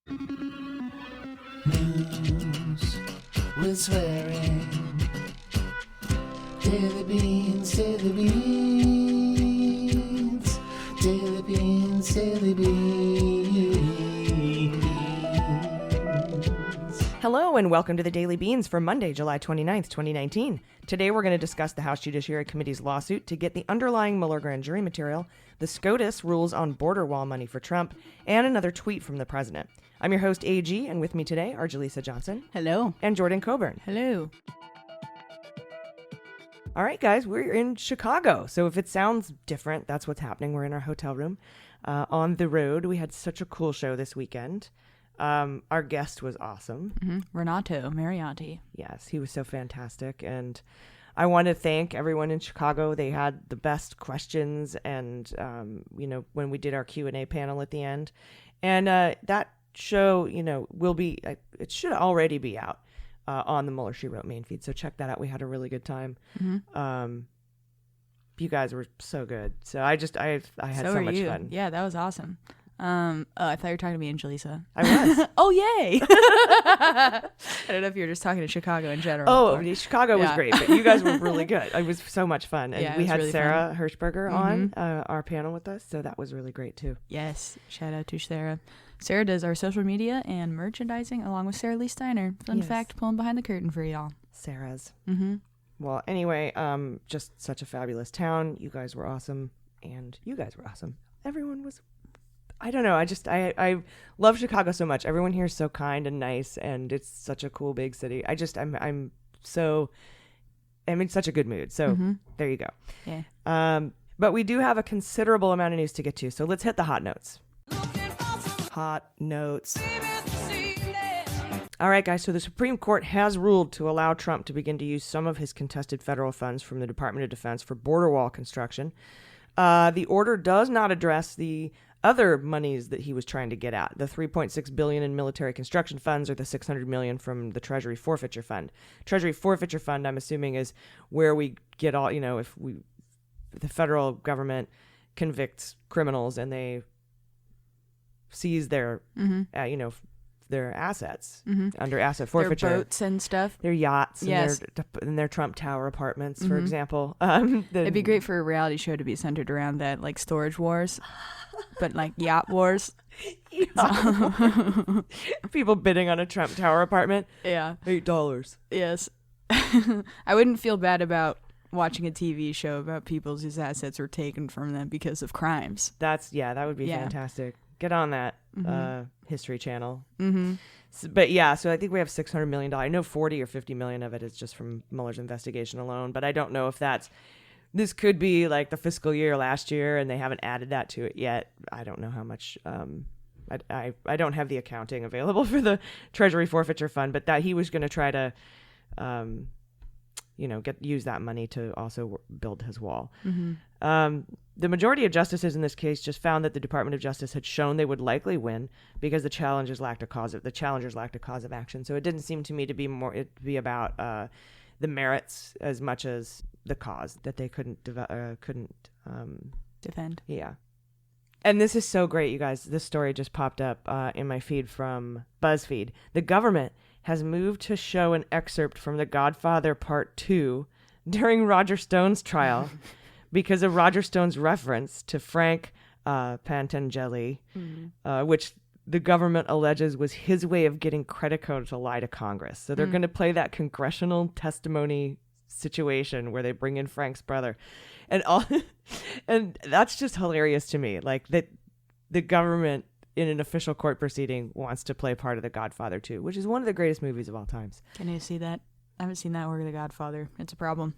News with swearing. Daily beans, daily beans. Daily beans, daily beans. Hello and welcome to the Daily Beans for Monday, July 29th, 2019. Today we're going to discuss the House Judiciary Committee's lawsuit to get the underlying Mueller grand jury material, the SCOTUS rules on border wall money for Trump, and another tweet from the president. I'm your host, AG, and with me today are Jaleesa Johnson. Hello. And Jordan Coburn. Hello. All right, guys, we're in Chicago. So if it sounds different, that's what's happening. We're in our hotel room on the road. We had such a cool show this weekend. Our guest was awesome. Renato Mariotti. Yes, he was so fantastic. And I want to thank everyone in Chicago. They had the best questions and, when we did our Q&A panel at the end. And that show, will be, it should already be out on the Mueller, She Wrote main feed. So check that out. We had a really good time. You guys were so good. So I had so much fun. Yeah, that was awesome. I thought you were talking to me and Jaleesa. I was. Oh, yay. I don't know if you were just talking to Chicago in general. Oh, Chicago was great, but you guys were really good. It was so much fun. And we had really Sarah Hirschberger on our panel with us, so that was really great too. Yes, shout out to Sarah. Sarah does our social media and merchandising along with Sarah Lee Steiner. Fun fact, pulling behind the curtain for y'all. Sarah's. Well, anyway, just such a fabulous town. You guys were awesome, and you guys were awesome. Everyone was... I don't know. I love Chicago so much. Everyone here is so kind and nice, and it's such a cool big city. I'm in such a good mood. So there you go. Yeah. But we do have a considerable amount of news to get to. So let's hit the hot notes. Hot notes. All right, guys. So the Supreme Court has ruled to allow Trump to begin to use some of his contested federal funds from the Department of Defense for border wall construction. The order does not address the other monies that he was trying to get at, the $3.6 billion in military construction funds or the $600 million from the Treasury Forfeiture Fund. Treasury Forfeiture Fund, I'm assuming, is where we get all, if the federal government convicts criminals and they seize their, their assets under asset forfeiture. Their boats and stuff. Their yachts and their Trump Tower apartments, for example. It'd be great for a reality show to be centered around that, like Storage Wars, but like Yacht Wars. People bidding on a Trump Tower apartment. Yeah. $8. Yes. I wouldn't feel bad about watching a TV show about people whose assets were taken from them because of crimes. That would be fantastic. Get on that History Channel. So I think we have $600 million. I know 40 or 50 million of it is just from Mueller's investigation alone, but I don't know if this could be like the fiscal year last year and they haven't added that to it yet. I don't know how much. I don't have the accounting available for the Treasury Forfeiture Fund, but that he was going to try to, use that money to also build his wall. The majority of justices in this case just found that the Department of Justice had shown they would likely win because the challengers lacked a cause of action. So it didn't seem to me to be about the merits as much as the cause that they couldn't defend. Yeah. And this is so great, you guys. This story just popped up in my feed from BuzzFeed. The government has moved to show an excerpt from The Godfather Part 2 during Roger Stone's trial because of Roger Stone's reference to Frank Pentangeli, which the government alleges was his way of getting Credico to lie to Congress. So they're going to play that congressional testimony situation where they bring in Frank's brother. And that's just hilarious to me. Like that the government in an official court proceeding wants to play part of The Godfather 2, which is one of the greatest movies of all times. Can you see that? I haven't seen that work of The Godfather. It's a problem.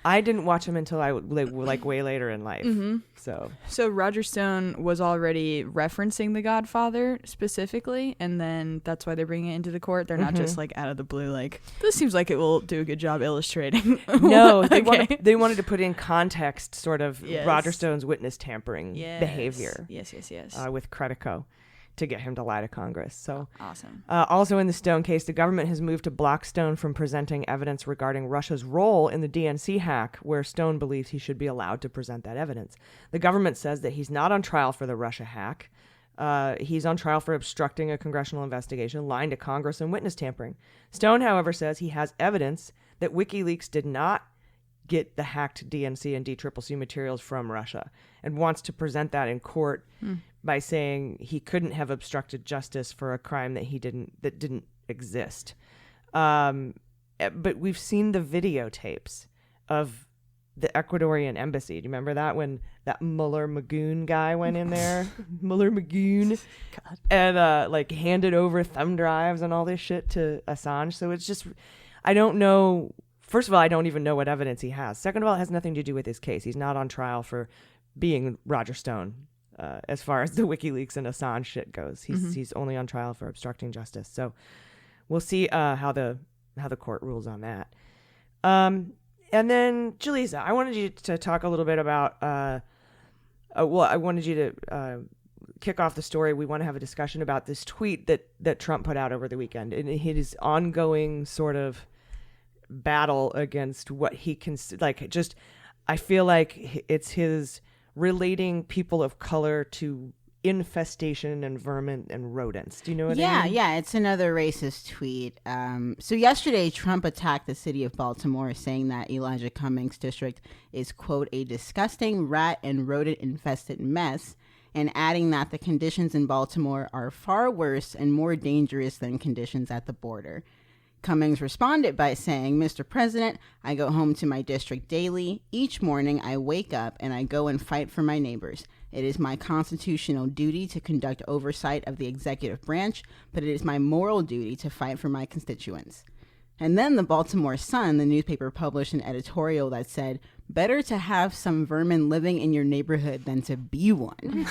I didn't watch him until I like way later in life. So Roger Stone was already referencing The Godfather specifically, and then that's why they're bringing it into the court. They're not just like out of the blue, like this seems like it will do a good job illustrating. No, they wanted to put in context, sort of Roger Stone's witness tampering behavior. Yes. With Credico. To get him to lie to Congress. So awesome. Also in the Stone case, the government has moved to block Stone from presenting evidence regarding Russia's role in the DNC hack, where Stone believes he should be allowed to present that evidence. The government says that he's not on trial for the Russia hack, He's on trial for obstructing a congressional investigation, lying to Congress, and witness tampering. Stone, however, says he has evidence that WikiLeaks did not get the hacked DNC and DCCC materials from Russia, and wants to present that in court by saying he couldn't have obstructed justice for a crime that didn't exist. But we've seen the videotapes of the Ecuadorian embassy. Do you remember that when that Mueller Magoon guy went in there? Mueller Magoon. God. And like handed over thumb drives and all this shit to Assange. So it's just, I don't know. First of all, I don't even know what evidence he has. Second of all, it has nothing to do with his case. He's not on trial for being Roger Stone as far as the WikiLeaks and Assange shit goes. He's only on trial for obstructing justice. So we'll see how the court rules on that. And then, Jaleesa, I wanted you to talk a little bit about, I wanted you to kick off the story. We want to have a discussion about this tweet that Trump put out over the weekend, and his ongoing sort of battle against what he can, like, just, I feel like it's his relating people of color to infestation and vermin and rodents. Do you know what I mean? Yeah, it's another racist tweet. So yesterday, Trump attacked the city of Baltimore, saying that Elijah Cummings' district is, quote, a disgusting rat and rodent infested mess, and adding that the conditions in Baltimore are far worse and more dangerous than conditions at the border. Cummings responded by saying, Mr. President, I go home to my district daily. Each morning I wake up and I go and fight for my neighbors. It is my constitutional duty to conduct oversight of the executive branch, but it is my moral duty to fight for my constituents. And then the Baltimore Sun, the newspaper, published an editorial that said, better to have some vermin living in your neighborhood than to be one.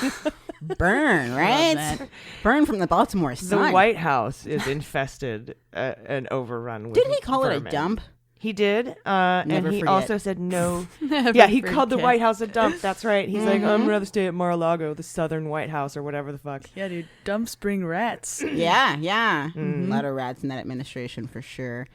Burn, right? Burn from the Baltimore Sun. The White House is infested and overrun with Didn't he call vermin. it a dump? He did, and he forget. also said no. Never Yeah, he called the forget. White House a dump. That's right. He's like, I'd rather stay at Mar-a-Lago, the Southern White House, or whatever the fuck. Yeah, dude. Dumps bring rats. Yeah. A lot of rats in that administration for sure.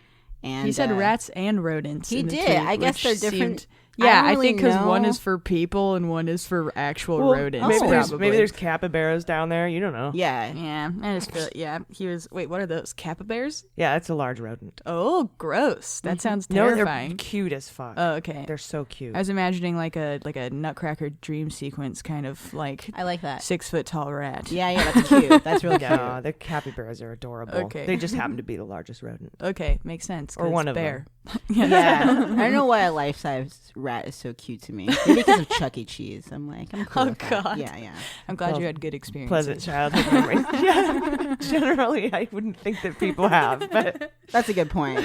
And He said rats and rodents. He in the did. tweet, I guess which they're different. seemed- Yeah, don't I really think because one know. is for people and one is for actual Well, rodents. maybe there's capybaras down there. You don't know. Yeah. Yeah, I just feel. Yeah, he was. Wait, what are those? Capybaras? Yeah, it's a large rodent. Oh, gross! That sounds No, they're terrifying. cute as fuck. Oh, okay. They're so cute. I was imagining like a Nutcracker dream sequence, kind of like I like that. 6 foot tall rat. Yeah, that's cute. That's really cute. No, the capybaras are adorable. Okay. They just happen to be the largest rodent. Okay, makes sense. Or 'cause one of bear. Yeah. I don't know why a life-size rat is so cute to me. Maybe because of Chuck E. Cheese. I'm like, I'm cool Oh, with that. God. Yeah. I'm glad Well, you had good experiences. Pleasant childhood memories. Yeah. Generally, I wouldn't think that people have, but That's a good point.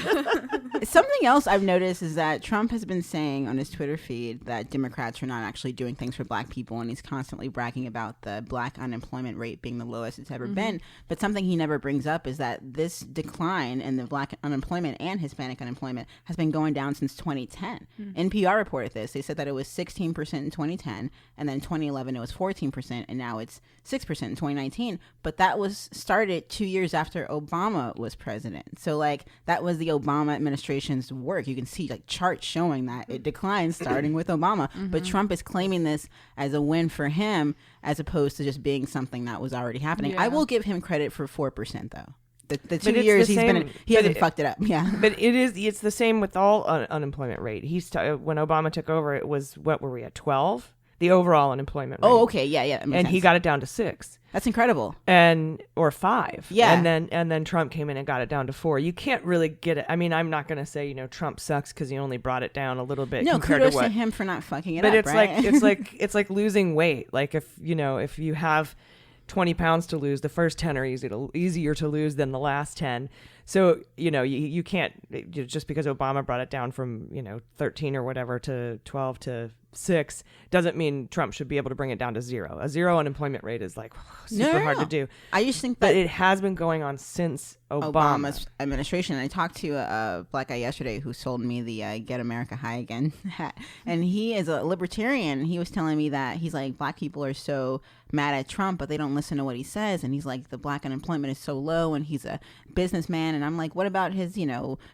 Something else I've noticed is that Trump has been saying on his Twitter feed that Democrats are not actually doing things for black people, and he's constantly bragging about the black unemployment rate being the lowest it's ever been. But something he never brings up is that this decline in the black unemployment and Hispanic unemployment has been going down since 2010. NPR reported this. They said that it was 16% in 2010, and then in 2011 it was 14%, and now it's 6% in 2019. But that was started 2 years after Obama was president. So like that was the Obama administration's work. You can see like charts showing that it declined starting with Obama. But Trump is claiming this as a win for him as opposed to just being something that was already happening. Yeah. I will give him credit for 4% though. The 2 it's years the he's same- been he but hasn't fucked it up. Yeah. but it's the same with all unemployment rate. When Obama took over, it was, what were we at, 12? The overall unemployment rate. Oh, okay. Yeah. That makes And he sense. got it down to 6. That's incredible. Or 5. Yeah. And then Trump came in and got it down to 4. You can't really get it. I mean, I'm not going to say, Trump sucks because he only brought it down a little bit. No, compared kudos to what. to him for not fucking it But up, it's right? like it's like losing weight. Like if you have 20 pounds to lose, the first 10 are easier to lose than the last 10. So, you can't, just because Obama brought it down from, 13 or whatever to 12 to 6 doesn't mean Trump should be able to bring it down to 0. A 0 unemployment rate is like super hard to do. I just think But that it has been going on since Obama's administration. I talked to a black guy yesterday who sold me the Get America High Again hat. And he is a libertarian. He was telling me that he's like, black people are so mad at Trump, but they don't listen to what he says. And he's like, the black unemployment is so low, and he's a businessman. And I'm like, what about his,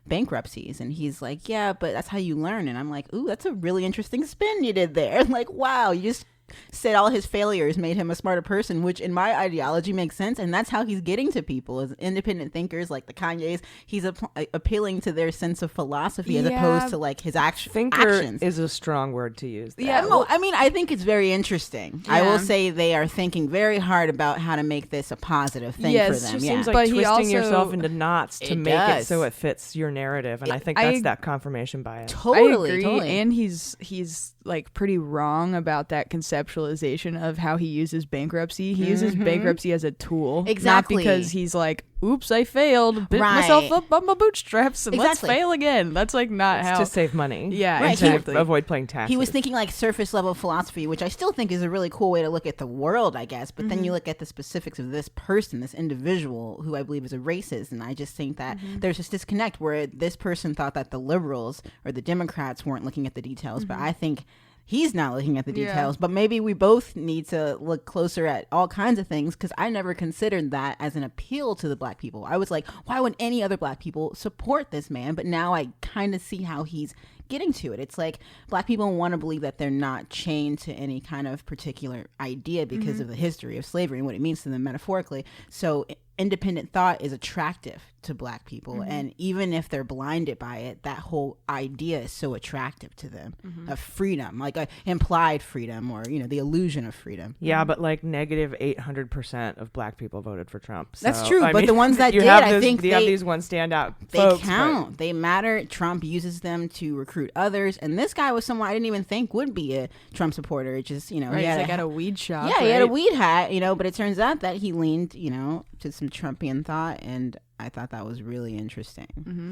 bankruptcies? And he's like, yeah, but that's how you learn. And I'm like, ooh, that's a really interesting spin you did there. Like, wow, you just said all his failures made him a smarter person, which in my ideology makes sense. And that's how he's getting to people as independent thinkers like the Kanyes. He's appealing to their sense of philosophy as opposed to like his actions. Is a strong word to use there. Yeah, well, I mean, I think it's very interesting. I will say they are thinking very hard about how to make this a positive thing for them. It seems like but twisting yourself into knots to make does. it so it fits your narrative, and I think that's that confirmation bias. Totally, I agree, totally. and he's like pretty wrong about that conceptualization of how he uses bankruptcy. He uses bankruptcy as a tool, Exactly. not because he's like, "Oops, I failed, bit Right. myself up on my bootstraps, and let's Exactly. fail again." That's like not It's how to save money. Yeah, Right, exactly. To avoid paying taxes. He was thinking like surface level philosophy, which I still think is a really cool way to look at the world, I guess. But then you look at the specifics of this person, this individual, who I believe is a racist. And I just think that there's this disconnect where this person thought that the liberals or the Democrats weren't looking at the details. But I think he's not looking at the details. But maybe we both need to look closer at all kinds of things, because I never considered that as an appeal to the black people. I was like, why would any other black people support this man? But now I kind of see how he's getting to it. It's like black people want to believe that they're not chained to any kind of particular idea because of the history of slavery and what it means to them metaphorically. So independent thought is attractive to black people, and even if they're blinded by it, that whole idea is so attractive to them, of freedom, like a implied freedom, or the illusion of freedom. Yeah, but like negative 800% of black people voted for Trump. So, That's true, I but mean, the ones that you did, have I those, think you have these one standout they folks, count. They matter. Trump uses them to recruit others, and this guy was someone I didn't even think would be a Trump supporter. It just he Right, had he's like at a weed shop. he had a right? weed hat, but it turns out that he leaned to some Trumpian thought, and I thought that was really interesting.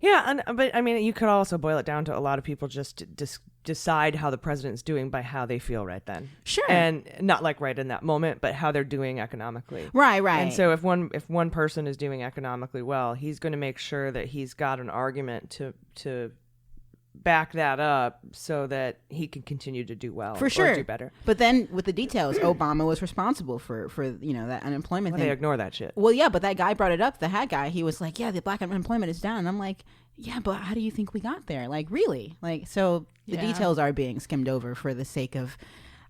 Yeah, but I mean, you could also boil it down to a lot of people just decide how the president's doing by how they feel right then. Sure. And not like right in that moment, but how they're doing economically. Right. And so if one person is doing economically well, he's going to make sure that he's got an argument to back that up so that he can continue to do well For sure. or do better. But then with the details, Obama was responsible for that unemployment Well, thing. they ignore that shit. Well, yeah, but that guy brought it up, the hat guy. He was like, yeah, the black unemployment is down. And I'm like, yeah, but how do you think we got there? Like, really? Like, so the details are being skimmed over for the sake of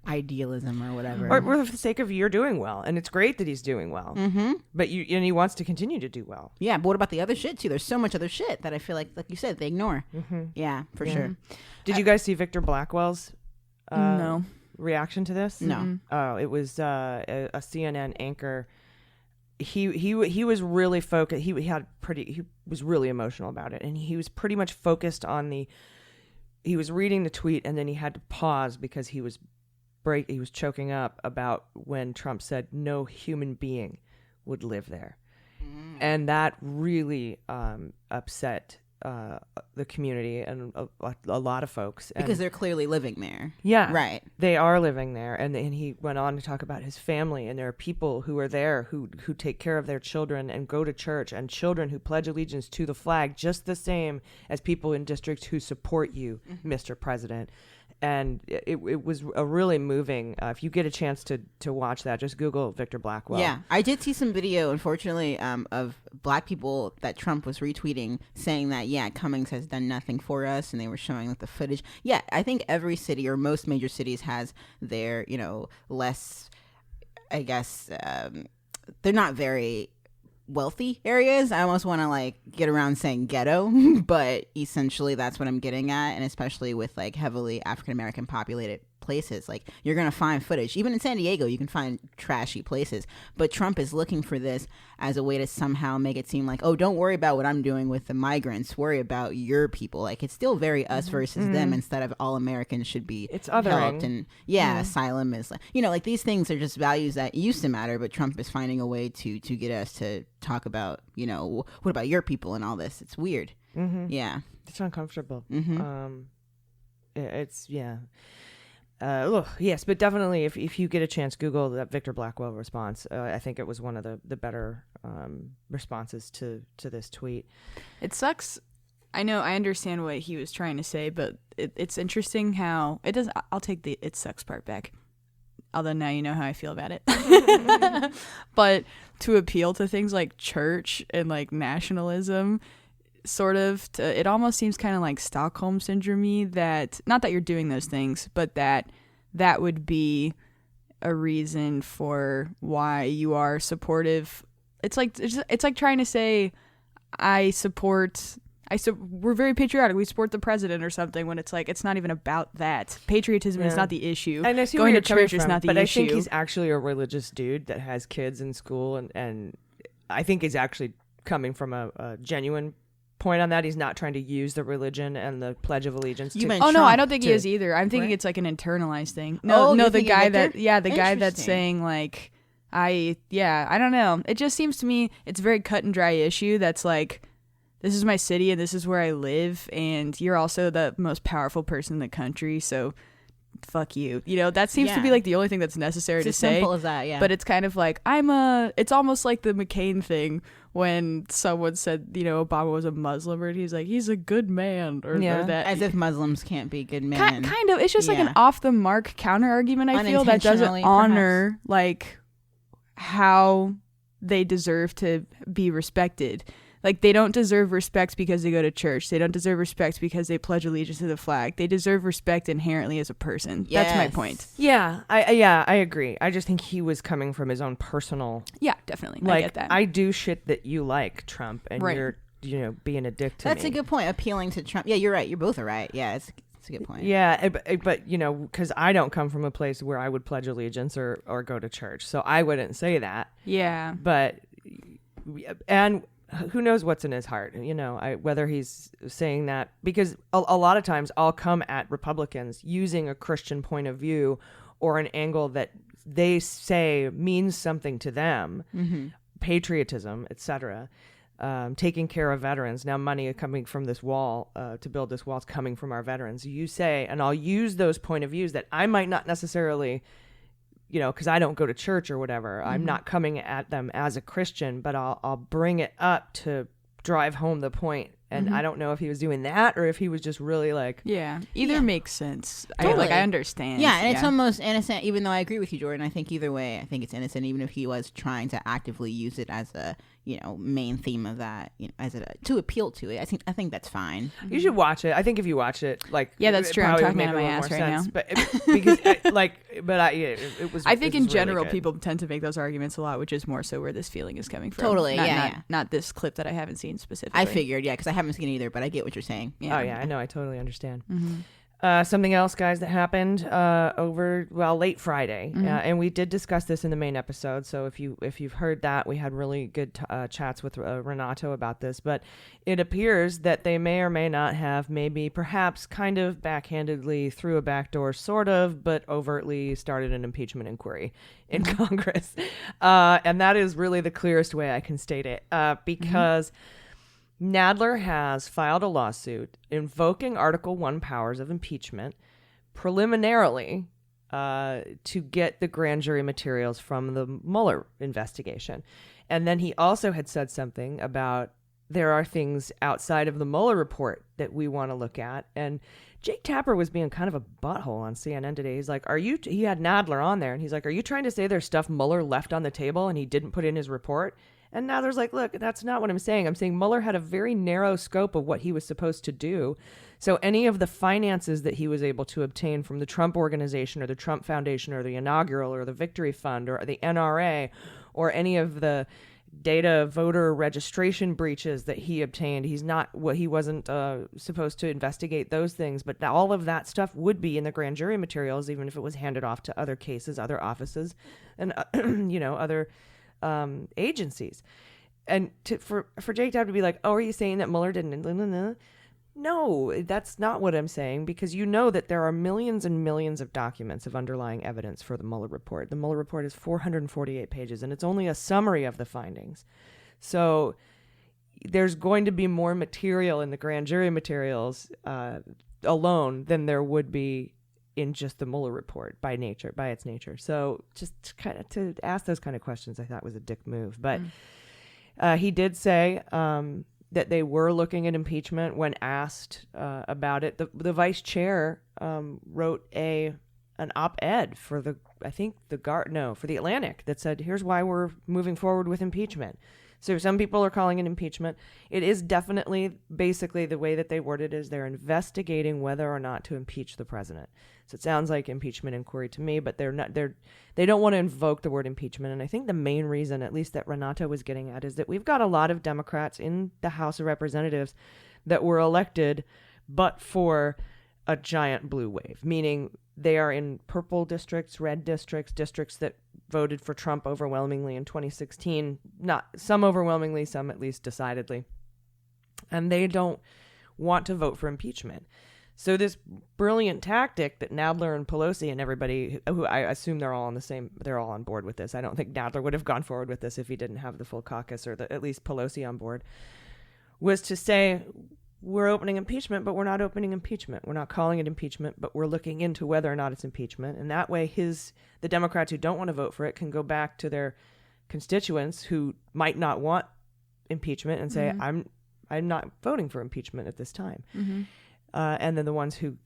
idealism or whatever. Or for the sake of you're doing well. And it's great that he's doing well. Mm-hmm. But and he wants to continue to do well. Yeah, but what about the other shit, too? There's so much other shit that I feel like you said, they ignore. Mm-hmm. Yeah, for sure. Did you guys see Victor Blackwell's No. reaction to this? No. Oh, it was a CNN anchor. He was really focused. He was really emotional about it, and he was pretty much focused on he was reading the tweet, and then he had to pause because he was choking up about when Trump said no human being would live there, and that really upset the community and a lot of folks, Because they're clearly living there. yeah, Right. they are living there, and he went on to talk about his family, and there are people who are there who take care of their children and go to church, and children who pledge allegiance to the flag just the same as people in districts who support you, Mr. President. And it was a really moving. If you get a chance to watch that, just Google Victor Blackwell. Yeah, I did see some video, unfortunately, of black people that Trump was retweeting saying that, Cummings has done nothing for us, and they were showing the footage. Yeah, I think every city or most major cities has their, less, I guess, they're not very wealthy areas. I almost want to get around saying ghetto, but essentially that's what I'm getting at. And especially with heavily African American populated places, you're gonna find footage. Even in San Diego, you can find trashy places, but Trump is looking for this as a way to somehow make it seem like, oh, don't worry about what I'm doing with the migrants, worry about your people. It's still very us versus them, instead of all Americans should be It's othering. helped. And asylum is these things are just values that used to matter, but Trump is finding a way to get us to talk about what about your people and all this. It's weird. It's uncomfortable. It's yes, but definitely if you get a chance, Google that Victor Blackwell response. I think it was one of the better responses to this tweet. It sucks. I know, I understand what he was trying to say, but it's interesting how it does. I'll take the "it sucks" part back. Although now you know how I feel about it. But to appeal to things like church and nationalism, it almost seems kind of like Stockholm syndrome-y, that not that you're doing those things, but that that would be a reason for why you are supportive. It's like trying to say we're very patriotic, we support the president or something, when it's like it's not even about that. Patriotism is not the issue. And I see going where to you're coming church is from, not the but issue. I think he's actually a religious dude that has kids in school, and I think he's actually coming from a genuine point on that. He's not trying to use the religion and the Pledge of Allegiance. You meant no, Trump I don't think he to- is either. I'm thinking Right? it's like an internalized thing. Oh, No, you're the thinking guy Victor? the guy that's Interesting. saying like, I don't know. It just seems to me it's a very cut and dry issue that's like, this is my city and this is where I live, and you're also the most powerful person in the country, so fuck you. You know, that seems to be Yeah. like the only thing that's necessary It's to as say. simple as that, yeah. But it's kind of like it's almost like the McCain thing when someone said, you know, Obama was a Muslim, and he's like, he's a good man, or that. as if Muslims can't be good men. Kind of. It's just like an Yeah. off the mark counter argument, I feel, that doesn't Unintentionally, honor like how they deserve to be respected. Like, they don't deserve respect because they go to church. They don't deserve respect because they pledge allegiance to the flag. They deserve respect inherently as a person. That's my Yes. point. Yeah, I agree. I just think he was coming from his own personal. Yeah, definitely. Like, I get that. I do shit that you like, Trump, and Right. you're being a dick to That's me. a good point. Appealing to Trump. Yeah, you're right. You both are right. Yeah, it's a good point. Yeah, but because I don't come from a place where I would pledge allegiance or go to church, so I wouldn't say that. Yeah. But and who knows what's in his heart? Whether he's saying that, because a lot of times I'll come at Republicans using a Christian point of view or an angle that they say means something to them, patriotism, etc. Taking care of veterans. Now money coming from this wall to build this wall is coming from our veterans. You say, and I'll use those point of views that I might not necessarily, because I don't go to church or whatever. I'm not coming at them as a Christian, but I'll bring it up to drive home the point. And I don't know if he was doing that or if he was just really like, Yeah. Either makes sense. Totally. I understand. Yeah, and it's almost innocent, even though I agree with you, Jordan. I think either way, I think it's innocent, even if he was trying to actively use it as a, main theme of that, to appeal to it. I think that's fine. you should watch it. I think if you watch it, like, Yeah, that's it true. I'm probably talking would out of make my a little ass more right sense. now. But because it was. I think it in was really general, good. people tend to make those arguments a lot, which is more so where this feeling is coming from. Totally, Not, yeah, not, yeah. not this clip that I haven't seen specifically. I figured, yeah, because I haven't seen it either, but I get what you're saying. Yeah. Oh yeah, I know. I totally understand. Mm-hmm. Something else, guys, that happened late Friday, and we did discuss this in the main episode. So if you've heard that, we had really good chats with Renato about this. But it appears that they may or may not have, perhaps, kind of backhandedly through a back door, sort of, but overtly started an impeachment inquiry in Congress, and that is really the clearest way I can state it, because. Nadler has filed a lawsuit invoking Article 1 powers of impeachment preliminarily to get the grand jury materials from the Mueller investigation. And then he also had said something about there are things outside of the Mueller report that we want to look at. And Jake Tapper was being kind of a butthole on CNN today. He's like, he had Nadler on there, and he's like, are you trying to say there's stuff Mueller left on the table and he didn't put in his report? And Nadler's like, look, that's not what I'm saying. I'm saying Mueller had a very narrow scope of what he was supposed to do. So any of the finances that he was able to obtain from the Trump Organization or the Trump Foundation or the Inaugural or the Victory Fund or the NRA or any of the data voter registration breaches that he obtained, he wasn't supposed to investigate those things. But all of that stuff would be in the grand jury materials, even if it was handed off to other cases, other offices, and other agencies. And for Jake Tapper to be like, oh, are you saying that Mueller didn't? No, that's not what I'm saying, because that there are millions and millions of documents of underlying evidence for the Mueller report. The Mueller report is 448 pages, and it's only a summary of the findings. So there's going to be more material in the grand jury materials alone than there would be in just the Mueller report by its nature. So just to ask those kind of questions, I thought was a dick move. But he did say that they were looking at impeachment when asked about it. The vice chair wrote an op-ed for the Atlantic that said, here's why we're moving forward with impeachment. So some people are calling it impeachment. It is definitely, basically, the way that they word it is they're investigating whether or not to impeach the president. So it sounds like impeachment inquiry to me, but they don't want to invoke the word impeachment. And I think the main reason, at least that Renata was getting at, is that we've got a lot of Democrats in the House of Representatives that were elected but for a giant blue wave, meaning they are in purple districts, red districts, districts that voted for Trump overwhelmingly in 2016. Not some overwhelmingly, some at least decidedly. And they don't want to vote for impeachment. So this brilliant tactic that Nadler and Pelosi and everybody, who I assume they're all on board with this. I don't think Nadler would have gone forward with this if he didn't have the full caucus or at least Pelosi on board, was to say, we're opening impeachment, but we're not opening impeachment. We're not calling it impeachment, but we're looking into whether or not it's impeachment. And that way the Democrats who don't want to vote for it can go back to their constituents who might not want impeachment and say, I'm not voting for impeachment at this time. Mm-hmm. And then the ones who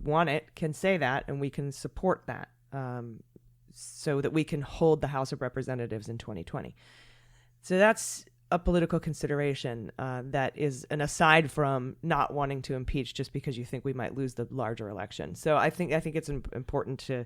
want it, can say that, and we can support that so that we can hold the House of Representatives in 2020. So that's a political consideration that is an aside from not wanting to impeach just because you think we might lose the larger election. So I think it's important to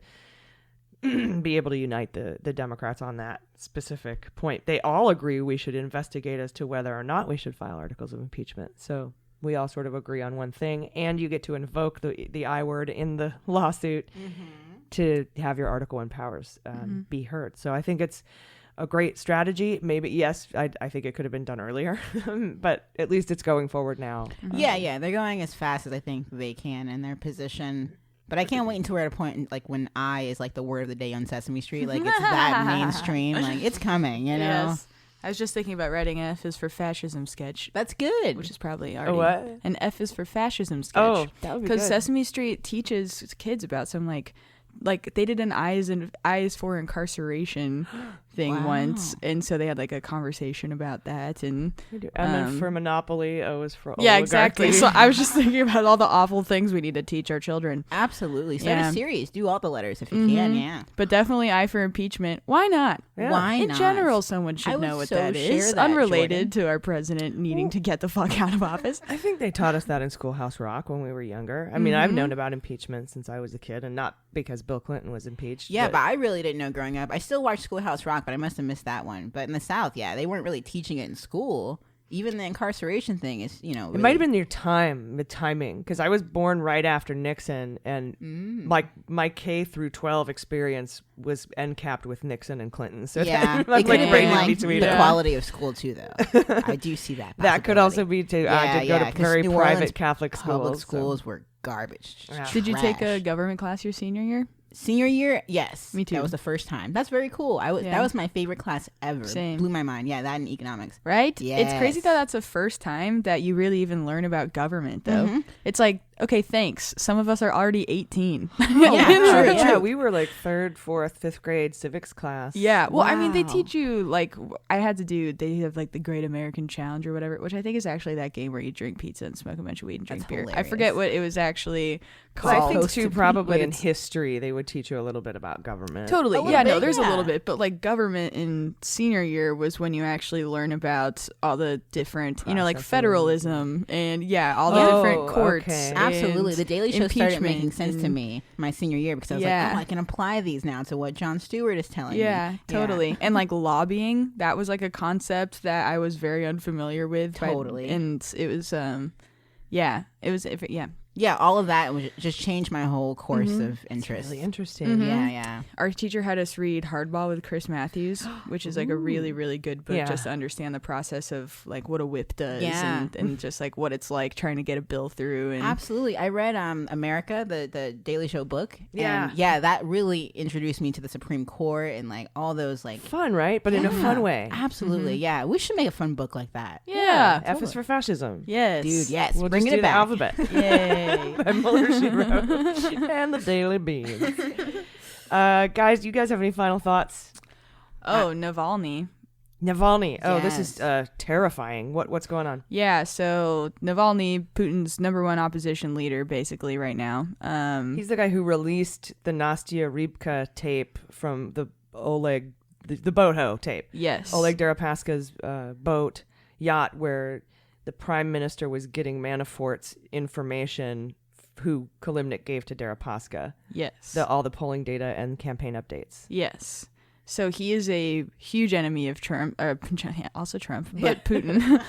be able to unite the Democrats on that specific point. They all agree we should investigate as to whether or not we should file articles of impeachment. So we all sort of agree on one thing, and you get to invoke the I word in the lawsuit to have your Article 1 powers be heard. So I think it's a great strategy. Maybe, yes, I think it could have been done earlier, but at least it's going forward now. Yeah, they're going as fast as I think they can in their position. But I can't wait until we're at a point like when I is like the word of the day on Sesame Street. Like it's that mainstream. Like it's coming, you know? Yes. I was just thinking about writing an F is for fascism sketch. That's good. Which is probably already what? An F is for fascism sketch. Oh, that would be good. Because Sesame Street teaches kids about some like they did an eyes for incarceration thing once, and so they had like a conversation about that. And M is for monopoly, O is for oligarchy. yeah, exactly. So I was just thinking about all the awful things we need to teach our children. Absolutely. Start a series. Do all the letters if you can. Yeah. But definitely I for impeachment. Why not? Yeah. Why not? In general, someone should know what that is. Unrelated to our president needing to get the fuck out of office. I think they taught us that in Schoolhouse Rock when we were younger. I mean, I've known about impeachment since I was a kid, and not because Bill Clinton was impeached. Yeah, but I really didn't know growing up. I still watched Schoolhouse Rock, but I must have missed that one. But in the South, yeah, they weren't really teaching it in school. Even the incarceration thing is, really... It might have been the timing, because I was born right after Nixon, and my K through 12 experience was end-capped with Nixon and Clinton. So yeah, it could have been like between the quality of school too, though. I do see that. That could also be too. I did go to very New private Orleans Catholic schools. Public schools were garbage. Yeah. Did you take a Trash. government class your senior year? Senior year, yes. Me too. That was the first time. That's very cool. That was my favorite class ever. Same. Blew my mind. Yeah, that and economics. Right? Yes. It's crazy that that's the first time that you really even learn about government, though. It's like, okay, thanks. Some of us are already 18. Yeah, we were like 3rd, 4th, 5th grade civics class. Yeah. Well, I mean, they Wow. teach you, like, they have like the Great American Challenge or whatever, which I think is actually that game where you drink pizza and smoke a bunch of weed and drink That's beer. hilarious. I forget what it was actually So I called. think Supposed too, to be, probably but in it's- history, they would teach you a little bit about government. Totally. A little Yeah, no, bit, there's a yeah. little bit. But like government in senior year was when you actually learn about all the different, like Processes. federalism and all the different courts. okay. Absolutely. The Daily Show started making impeachment sense to and- me my senior year because I was Yeah. like, I can apply these now to what Jon Stewart is telling me. Yeah, totally. And like lobbying, that was like a concept that I was very unfamiliar with. Totally. And it was, Yeah, all of that was just changed my whole course of interest. Really interesting. Yeah. Our teacher had us read Hardball with Chris Matthews, which is like a really, really good book Yeah. just to understand the process of like what a whip does Yeah. and just like what it's like trying to get a bill through. And Absolutely. I read America, the Daily Show book. Yeah. And yeah, that really introduced me to the Supreme Court and like all those like Fun, right? But in a fun way. Absolutely. Yeah. We should make a fun book like that. yeah, F is for fascism. yes, Dude, yes. We'll Bring just it do back. the alphabet. Yay. By Muller, She Wrote. And the Daily Beans. Guys, do you guys have any final thoughts? Oh, Navalny. Navalny. Oh, this is Yes. terrifying. What's going on? Yeah, so Navalny, Putin's #1 opposition leader, basically right now. He's the guy who released the Nastya Rybka tape from the Oleg the boat hoe tape. Yes. Oleg Deripaska's boat yacht, where the prime minister was getting Manafort's information, who Kalimnik gave to Deripaska. Yes. All the polling data and campaign updates. Yes. So he is a huge enemy of Trump, also Trump, but Putin.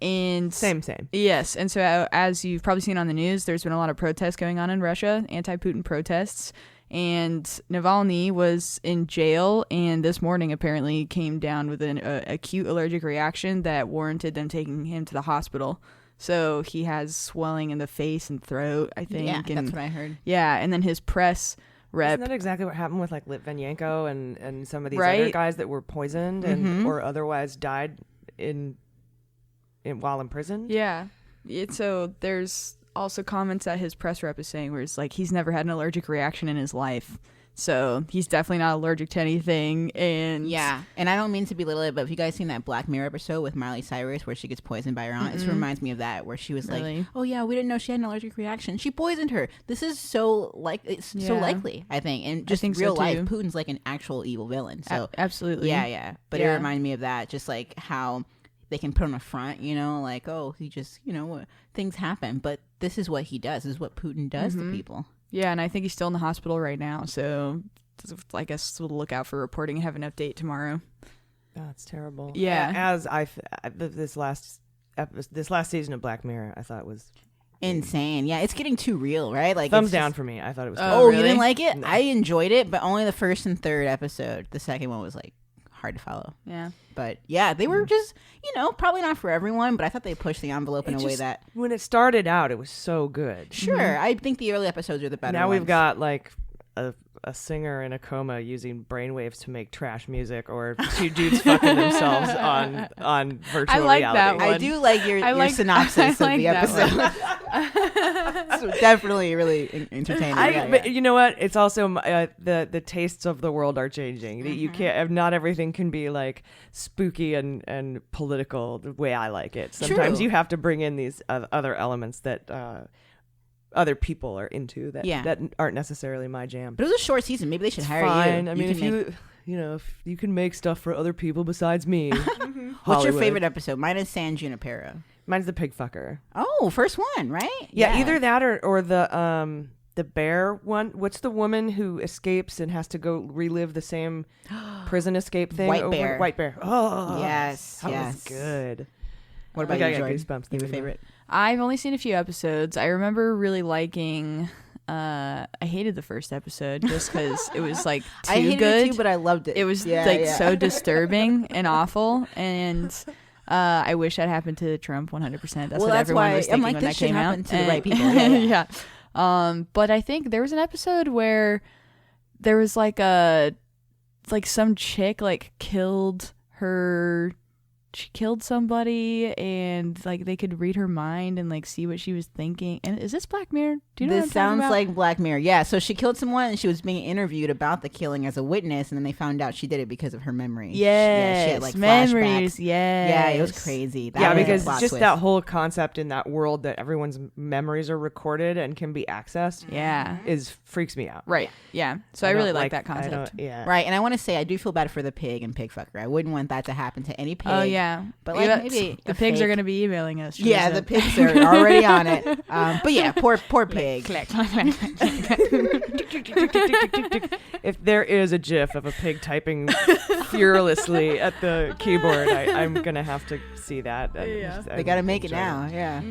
And Same. Yes. And so as you've probably seen on the news, there's been a lot of protests going on in Russia, anti-Putin protests. And Navalny was in jail, and this morning apparently came down with an acute allergic reaction that warranted them taking him to the hospital. So he has swelling in the face and throat, I think. Yeah, and, that's what I heard. Yeah, and then his press rep. Isn't that exactly what happened with like Litvinenko and some of these Right? other guys that were poisoned and or otherwise died while in prison? Yeah. So there's also comments that his press rep is saying where it's like he's never had an allergic reaction in his life. So he's definitely not allergic to anything. And yeah, and I don't mean to belittle it, but have you guys seen that Black Mirror episode with Miley Cyrus where she gets poisoned by her aunt? This reminds me of that, where she was Really? like, "Oh yeah, we didn't know she had an allergic reaction. She poisoned her." This is so so likely, I think, and just think so, real life. too. Putin's like an actual evil villain. So absolutely. yeah. But it Yeah. reminded me of that, just like how they can put on a front, like, oh, he just, things happen, but this is what he does. This is what Putin does to people. Yeah, and I think he's still in the hospital right now. So I guess we'll look out for reporting and have an update tomorrow. That's terrible. Yeah. As this last season of Black Mirror, I thought was Insane. Yeah, it's getting too real, right? Like thumbs it's down just- for me. I thought it was. Oh, really? you didn't like it? No. I enjoyed it, but only the first and third episode. The second one was like hard to follow. Yeah. But yeah, they were just, probably not for everyone, but I thought they pushed the envelope in a way that when it started out, it was so good. sure, I think the early episodes are the better Now ones. we've got like a singer in a coma using brainwaves to make trash music, or two dudes fucking themselves on virtual I like reality. that one. I do like your synopsis I of like the that episode. So definitely really entertaining. But you know what? It's also the tastes of the world are changing. You can't. Not everything can be like spooky and political the way I like it. Sometimes True. you have to bring in these other elements that other people are into that aren't necessarily my jam. But it was a short season. Maybe they should hire Fine. you. I mean, if you can make stuff for other people besides me. What's your favorite episode? Mine is San Junipero. Mine's the pig fucker. Oh, first one, right? Yeah, either that or the bear one. What's the woman who escapes and has to go relive the same prison escape thing? White Bear. White Bear. Oh, Yes, that yes. was good. What about I you, got Jordan? goosebumps You have a thinking about favorite? I've only seen a few episodes. I remember really liking. I hated the first episode just because it was like too I hated good. it too, but I loved it. It was Yeah. so disturbing and awful, and I wish that happened to Trump 100%. That's what everyone was thinking I'm like, when this that should came happen out. to the right people. Yeah. Yeah. But I think there was an episode where there was like some chick she killed somebody, and like they could read her mind and like see what she was thinking. And is this Black Mirror? Do you know This what I'm talking sounds about? like Black Mirror. Yeah, so she killed someone and she was being interviewed about the killing as a witness, and then they found out she did it because of her memory. Yes, she had, like, memories. flashbacks. Yes. Yeah, it was crazy. That Yeah, was a because plot just twist. that whole concept in that world that everyone's memories are recorded and can be accessed Yeah. freaks me out. Right. Yeah. So I don't really like that I don't- concept. Yeah. Right, and I want to say I do feel bad for the pig and pig fucker. I wouldn't want that to happen to any pig. Oh yeah. But like Yeah, maybe the a pigs are fake- going to be emailing us. Yeah, Teresa. the pigs are already on it. But yeah, poor pig. If there is a gif of a pig typing furiously at the keyboard, I'm gonna have to see that. Yeah. They got to make it now. Yeah.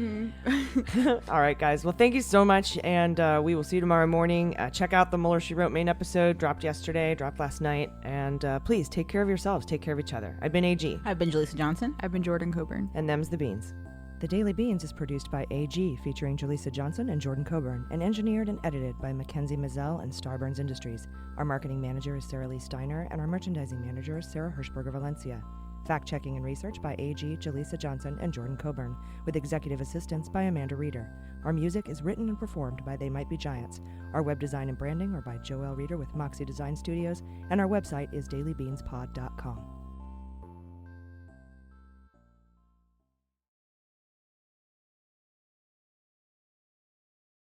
All right, guys. Well, thank you so much, and we will see you tomorrow morning. Check out the Mueller, She Wrote main episode. Dropped last night. And please take care of yourselves. Take care of each other. I've been AG. I've been Jaleesa Johnson. I've been Jordan Coburn. And them's the beans. The Daily Beans is produced by AG, featuring Jaleesa Johnson and Jordan Coburn, and engineered and edited by Mackenzie Mazzell and Starburns Industries. Our marketing manager is Sarah Lee Steiner, and our merchandising manager is Sarah Hirschberger Valencia. Fact-checking and research by AG, Jaleesa Johnson, and Jordan Coburn, with executive assistance by Amanda Reeder. Our music is written and performed by They Might Be Giants. Our web design and branding are by Joelle Reeder with Moxie Design Studios, and our website is dailybeanspod.com.